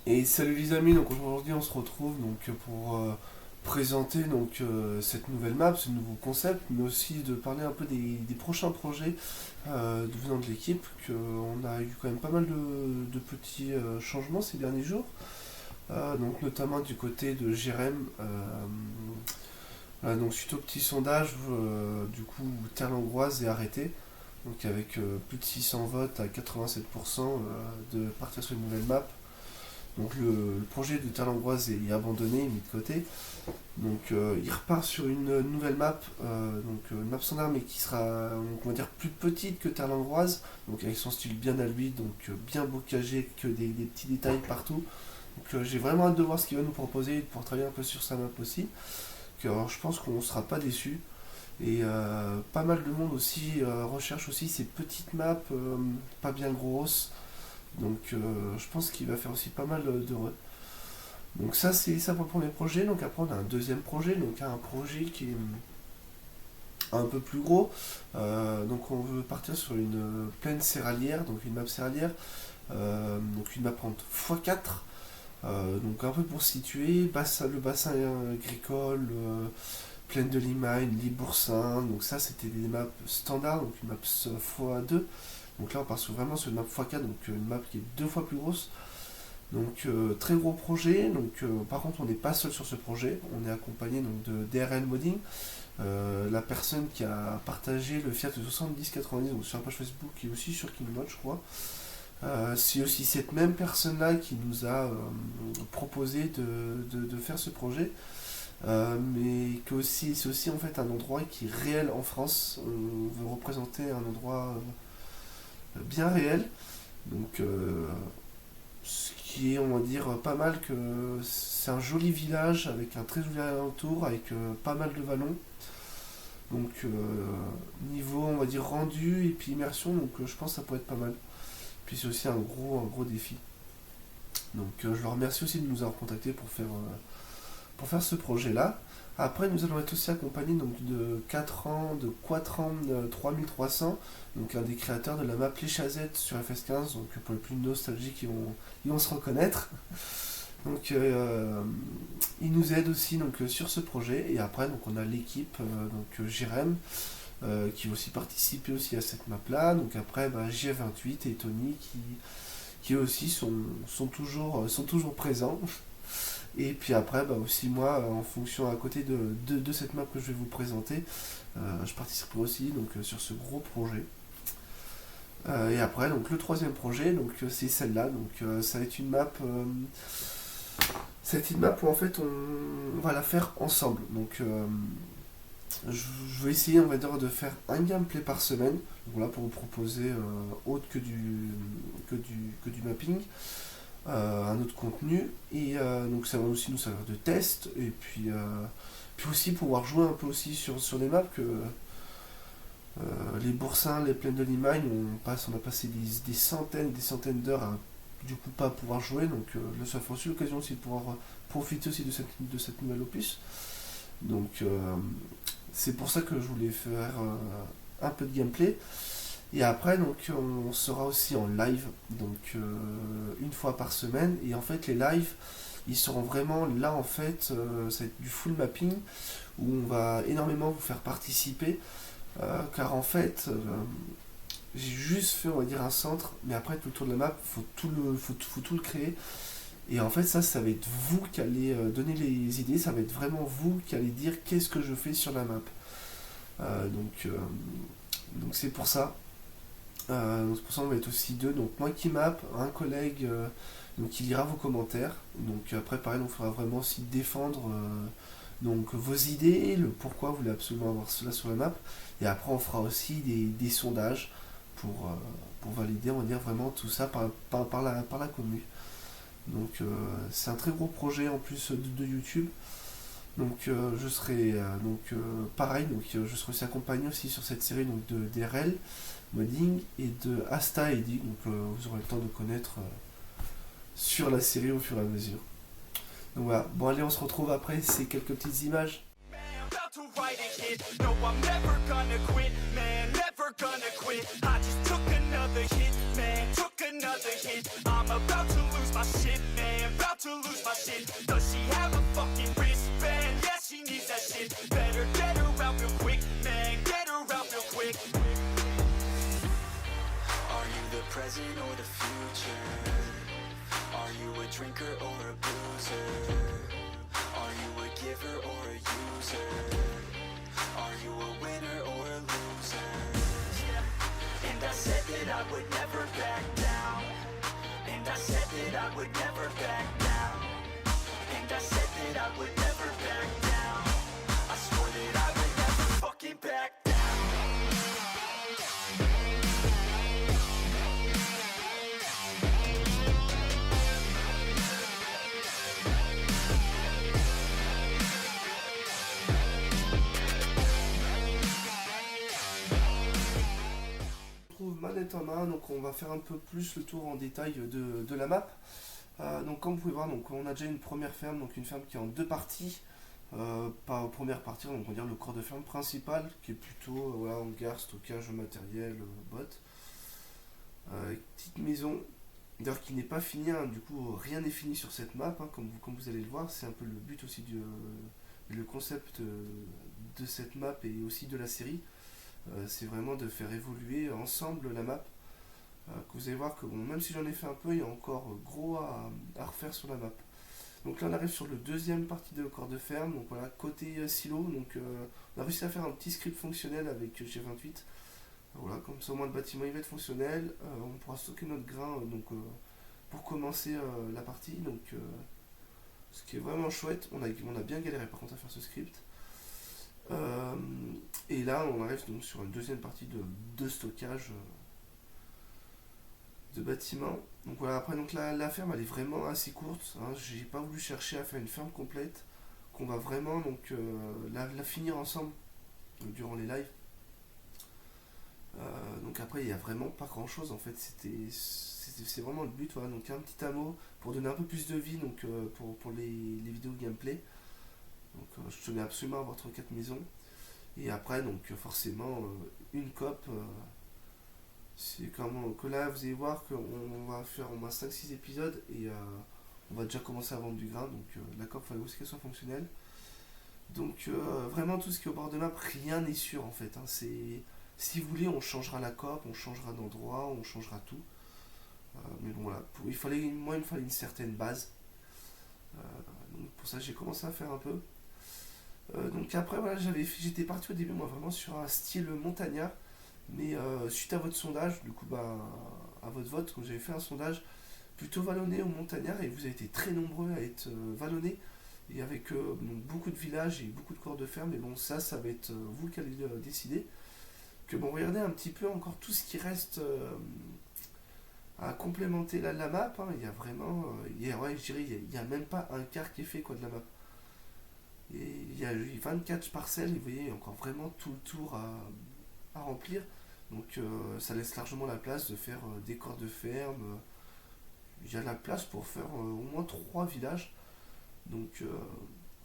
Et salut les amis, donc aujourd'hui on se retrouve pour présenter cette nouvelle map, ce nouveau concept, mais aussi de parler un peu des prochains projets venant de l'équipe, qu'on a eu quand même pas mal de petits changements ces derniers jours, donc notamment du côté de Jérém. Voilà, donc suite au petit sondage, du coup Terre Langroise est arrêté, donc avec plus de 600 votes à 87% de partir sur une nouvelle map. Donc le projet de Terre Langroise est abandonné, mis de côté. Donc il repart sur une nouvelle map, une map standard mais qui sera on va dire plus petite que Terre Langroise, donc avec son style bien à lui, bien bocagé, que des petits détails partout. Donc j'ai vraiment hâte de voir ce qu'il va nous proposer et de pouvoir travailler un peu sur sa map aussi. Alors, je pense qu'on ne sera pas déçu. Et pas mal de monde aussi recherche aussi ces petites maps pas bien grosses. Donc je pense qu'il va faire aussi pas mal d'heureux. Donc ça c'est ça pour le premier projet. Donc après on a un deuxième projet, donc un projet qui est un peu plus gros. Donc on veut partir sur une plaine céréalière, donc une map céréalière, donc une map en x4. Donc un peu pour situer, le bassin agricole, plaine de Limagne, Liboursin, donc ça c'était des maps standards, donc une map x2. Donc là on part vraiment sur une map x4, donc une map qui est deux fois plus grosse. Donc très gros projet, par contre on n'est pas seul sur ce projet, on est accompagné de DRL Modding, la personne qui a partagé le Fiat 7090 donc, sur la page Facebook et aussi sur KingMod je crois. C'est aussi cette même personne-là qui nous a proposé de faire ce projet, mais que aussi, c'est aussi en fait un endroit qui est réel en France. On veut représenter un endroit bien réel, donc ce qui est, on va dire, pas mal que c'est un joli village avec un très joli alentour, avec pas mal de vallons. Donc niveau, on va dire, rendu et puis immersion, donc je pense que ça pourrait être pas mal. Puis c'est aussi un gros défi. Donc je le remercie aussi de nous avoir contactés pour faire ce projet-là. Après, nous allons être aussi accompagnés de 4 ans, de Quatran 3300, donc un des créateurs de la map Les Chazettes sur FS15, donc pour les plus nostalgiques, ils vont se reconnaître. Donc il nous aide aussi sur ce projet. Et après, donc, on a l'équipe, Jérém, qui va aussi participer aussi à cette map-là. Donc après, J28 et Tony qui eux aussi sont toujours présents. Et puis après, aussi moi, en fonction à côté de cette map que je vais vous présenter, je participerai aussi sur ce gros projet. Et après, donc le troisième projet, c'est celle-là. Ça va être une map. C'est une map où en fait on va la faire ensemble. Je vais essayer, on va dire, de faire un gameplay par semaine. Donc voilà, pour vous proposer autre que du mapping, un autre contenu. Et donc ça va aussi nous servir de test. Et puis aussi pouvoir jouer un peu aussi sur des maps que les Boursins, les plaines de Limagne, on a passé des centaines et des centaines d'heures à du coup pas pouvoir jouer. Donc ça fait aussi l'occasion aussi de pouvoir profiter aussi de cette nouvelle opus. Donc c'est pour ça que je voulais faire un peu de gameplay. Et après, on sera aussi en live, une fois par semaine. Et en fait, les lives, ils seront vraiment là, en fait, ça va être du full mapping, où on va énormément vous faire participer. Car en fait, j'ai juste fait, on va dire, un centre, mais après, tout le tour de la map, faut tout le créer. Et en fait, ça va être vous qui allez donner les idées, ça va être vraiment vous qui allez dire qu'est-ce que je fais sur la map. Euh, donc, euh, donc c'est pour ça. C'est pour ça qu'on va être aussi deux. Donc moi qui map, un collègue qui lira vos commentaires. Donc après pareil, on fera vraiment aussi défendre vos idées, le pourquoi vous voulez absolument avoir cela sur la map. Et après on fera aussi des sondages pour valider, on va dire vraiment tout ça par la commune. Donc c'est un très gros projet en plus de YouTube. Donc je serai pareil, je serai aussi accompagné aussi sur cette série de DRL Modding et de Asta Eddy, donc vous aurez le temps de connaître sur la série au fur et à mesure. Donc voilà, bon allez on se retrouve après ces quelques petites images. About to write a hit. No, I'm never gonna quit, man, never gonna quit. I just took another hit, man, took another hit. I'm about to lose my shit, man. my shit. Does she have a fucking wristband? Yeah, she needs that shit. Better get her out real quick, man, get her out real quick. Are you the present or the future? Are you a drinker or a boozer? Are you a giver or a user? Are you a winner or a loser? Yeah. And I said that I would never back down. And I said that I would never back down. And I said that I would never back down. I swore that I would never fucking back down. Manette en main, donc on va faire un peu plus le tour en détail de la map. Donc comme vous pouvez voir, donc on a déjà une première ferme, donc une ferme qui est en deux parties. Pas première partie, donc on va dire le corps de ferme principal, qui est plutôt voilà, hangar, stockage, matériel, bot. Petite maison, d'ailleurs qui n'est pas finie, hein, du coup rien n'est fini sur cette map, hein, comme vous allez le voir, c'est un peu le but aussi le concept de cette map et aussi de la série. C'est vraiment de faire évoluer ensemble la map. Que vous allez voir que bon, même si j'en ai fait un peu, il y a encore gros à refaire sur la map. Donc là on arrive sur le deuxième partie de corps de ferme, donc voilà, côté silo, donc on a réussi à faire un petit script fonctionnel avec G28. Voilà, comme ça au moins le bâtiment il va être fonctionnel, on pourra stocker notre grain pour commencer la partie, donc ce qui est vraiment chouette, on a bien galéré par contre à faire ce script. Et là on arrive donc sur une deuxième partie de stockage de bâtiments. Donc voilà, après donc la ferme elle est vraiment assez courte, hein. J'ai pas voulu chercher à faire une ferme complète, qu'on va vraiment donc la finir ensemble durant les lives. Donc après il y a vraiment pas grand chose en fait, c'est vraiment le but, voilà, donc un petit hameau pour donner un peu plus de vie donc pour les vidéos gameplay. Donc je tenais absolument à avoir 3-4 maisons. Et après donc forcément une COP, c'est comme que là vous allez voir qu'on va faire au moins 5-6 épisodes et on va déjà commencer à vendre du grain, donc la COP il fallait aussi qu'elle soit fonctionnelle. Donc vraiment tout ce qui est au bord de map, rien n'est sûr en fait, hein. Si vous voulez on changera la COP, on changera d'endroit, on changera tout. Mais bon voilà, il me fallait une certaine base. Donc pour ça j'ai commencé à faire un peu. Donc après voilà, j'étais parti au début moi vraiment sur un style montagnard, mais suite à votre sondage, du coup à votre vote, quand j'avais fait un sondage plutôt vallonné ou montagnard, et vous avez été très nombreux à être vallonné, et avec donc, beaucoup de villages et beaucoup de corps de ferme, mais bon ça va être vous qui allez décider. Que bon, regardez un petit peu encore tout ce qui reste à complémenter la map, hein. Il y a vraiment, ouais, je dirais, il y a même pas un quart qui est fait quoi de la map. Et il y a 24 parcelles, et vous voyez, il y a encore vraiment tout le tour à remplir. Donc ça laisse largement la place de faire des corps de ferme. Il y a la place pour faire au moins 3 villages. Donc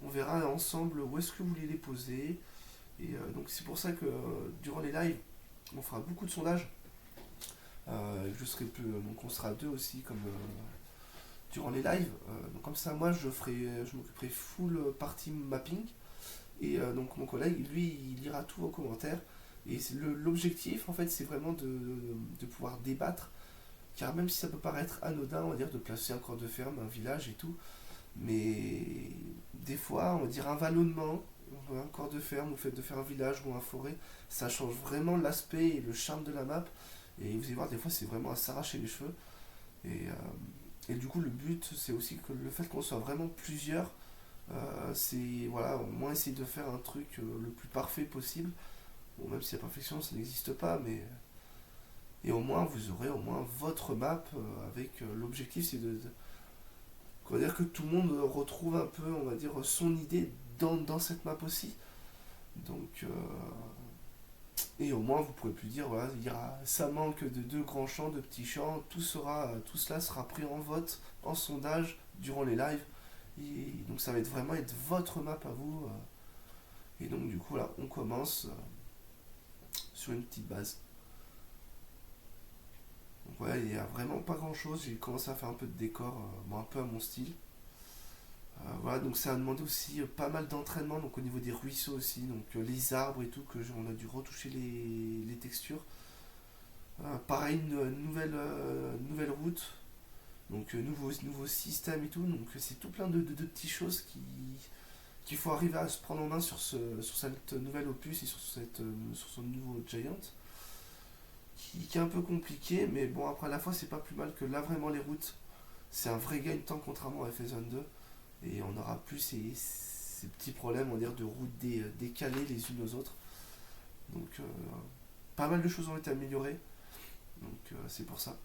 on verra ensemble où est-ce que vous voulez les poser. Et donc c'est pour ça que durant les lives, on fera beaucoup de sondages. Donc on sera deux aussi comme durant les lives. Donc comme ça moi je m'occuperai full partie mapping. Et donc mon collègue lui il lira tous vos commentaires. Et l'objectif en fait c'est vraiment de pouvoir débattre. Car même si ça peut paraître anodin, on va dire de placer un corps de ferme, un village et tout. Mais des fois on va dire un vallonnement, un corps de ferme, ou le fait de faire un village ou un forêt, ça change vraiment l'aspect et le charme de la map. Et vous allez voir, des fois c'est vraiment à s'arracher les cheveux. Et du coup le but c'est aussi que le fait qu'on soit vraiment plusieurs, c'est voilà, au moins essayer de faire un truc le plus parfait possible. Bon, même si la perfection ça n'existe pas, mais et au moins vous aurez au moins votre map avec l'objectif c'est on va dire que tout le monde retrouve un peu, on va dire, son idée dans cette map aussi. Donc et au moins vous pourrez plus dire voilà, ça manque de 2 grands champs, de petits champs, tout cela sera pris en vote, en sondage durant les lives. Et donc ça va vraiment être votre map à vous. Et donc du coup là on commence sur une petite base. Donc voilà, il n'y a vraiment pas grand chose, j'ai commencé à faire un peu de décor, un peu à mon style. Voilà, donc ça a demandé aussi pas mal d'entraînement, donc au niveau des ruisseaux aussi, donc les arbres et tout, on a dû retoucher les textures. Pareil, une nouvelle route, donc nouveau système et tout, donc c'est tout plein de petites choses qu'il faut arriver à se prendre en main sur cette nouvelle opus et sur son nouveau Giant, qui est un peu compliqué, mais bon, après à la fois c'est pas plus mal que là vraiment les routes, c'est un vrai gain de temps contrairement à FS22, et on n'aura plus ces petits problèmes, on va dire, de routes décalées les unes aux autres. Donc pas mal de choses ont été améliorées, donc c'est pour ça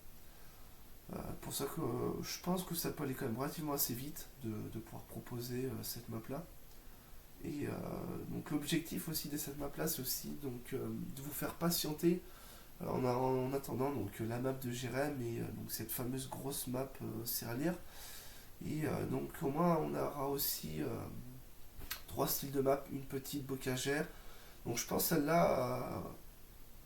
que je pense que ça peut aller quand même relativement assez vite de pouvoir proposer cette map là. Et donc l'objectif aussi de cette map là, c'est aussi donc de vous faire patienter en attendant donc la map de Jérém et donc cette fameuse grosse map céréalière. Et donc au moins on aura aussi trois styles de map, une petite bocagère. Donc je pense celle-là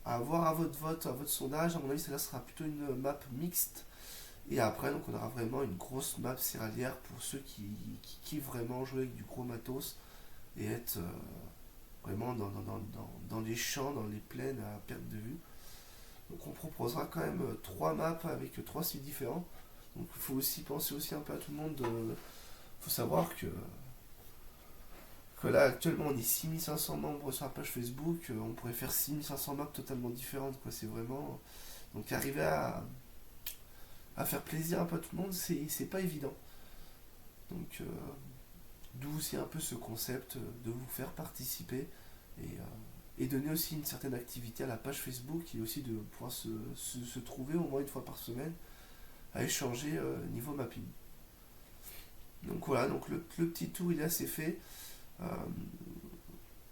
à avoir à votre vote, à votre sondage, à mon avis celle-là sera plutôt une map mixte. Et après donc on aura vraiment une grosse map céréalière pour ceux qui kiffent vraiment jouer avec du gros matos et être vraiment dans les champs, dans les plaines à perte de vue. Donc on proposera quand même trois maps avec trois styles différents. Donc il faut aussi penser aussi un peu à tout le monde. Il faut savoir que là actuellement on est 6500 membres sur la page Facebook. On pourrait faire 6500 maps totalement différentes, quoi. C'est vraiment. Donc arriver à faire plaisir un peu à tout le monde, c'est pas évident. Donc d'où aussi un peu ce concept de vous faire participer et donner aussi une certaine activité à la page Facebook et aussi de pouvoir se trouver au moins une fois par semaine à échanger niveau mapping. Donc voilà, donc le petit tour il est assez fait. Euh,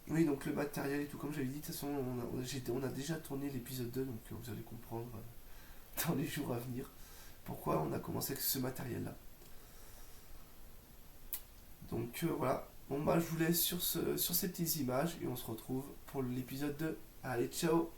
oui, donc le matériel et tout, comme j'avais dit, de toute façon, on a déjà tourné l'épisode 2, donc vous allez comprendre dans les jours à venir pourquoi on a commencé avec ce matériel-là. Donc voilà, bon bah je vous laisse sur ces petites images et on se retrouve pour l'épisode 2. Allez, ciao!